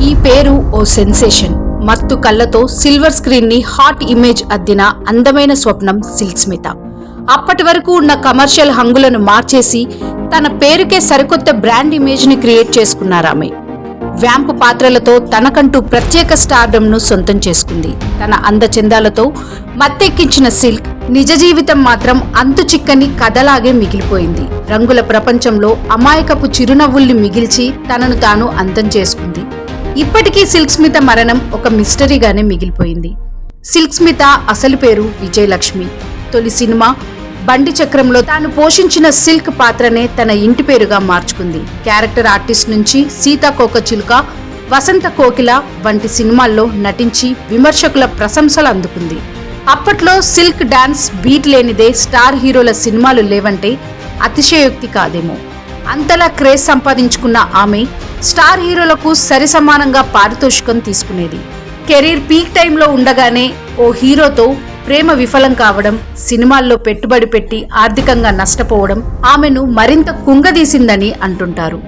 ఈ పేరు ఓ సెన్సేషన్. మత్తు కళ్ళతో సిల్వర్ స్క్రీన్ ని హాట్ ఇమేజ్ అద్దిన అందమైన స్వప్నం సిల్క్ స్మిత. అప్పటి వరకు ఉన్న కమర్షియల్ హంగులను మార్చేసి తన పేరుకే సరికొత్త బ్రాండ్ ఇమేజ్ ని క్రియేట్ చేసుకున్నారామె. వ్యాంపు పాత్రలతో తనకంటూ ప్రత్యేక స్టార్డమ్ ను సొంతం చేసుకుంది. తన అందచందాలతో మత్తెక్కించిన సిల్క్ నిజ జీవితం మాత్రం అంతు చిక్కని కథలాగే మిగిలిపోయింది. రంగుల ప్రపంచంలో అమాయకపు చిరునవ్వుల్ని మిగిల్చి తనను తాను అంతం చేసుకుంది. ఇప్పటికీ సిల్క్ స్మిత మరణం ఒక మిస్టరీగానే మిగిలిపోయింది. సిల్క్ స్మిత అసలు పేరు విజయలక్ష్మి. తొలి సినిమా బండి చక్రంలో తాను పోషించిన సిల్క్ పాత్రనే తన ఇంటి పేరుగా మార్చుకుంది. క్యారెక్టర్ ఆర్టిస్ట్ నుంచి సీతాకోకచిలుక, వసంత కోకిల వంటి సినిమాల్లో నటించి విమర్శకుల ప్రశంసలు అందుకుంది. అప్పట్లో సిల్క్ డాన్స్ బీట్ లేనిదే స్టార్ హీరోల సినిమాలు లేవంటే అతిశయోక్తి కాదేమో. అంతలా క్రేజ్ సంపాదించుకున్న ఆమె స్టార్ హీరోలకు సరిసమానంగా పారితోషికం తీసుకునేది. కెరీర్ పీక్ టైంలో ఉండగానే ఓ హీరోతో ప్రేమ విఫలం కావడం, సినిమాల్లో పెట్టుబడి పెట్టి ఆర్థికంగా నష్టపోవడం ఆమెను మరింత కుంగదీసిందని అంటుంటారు.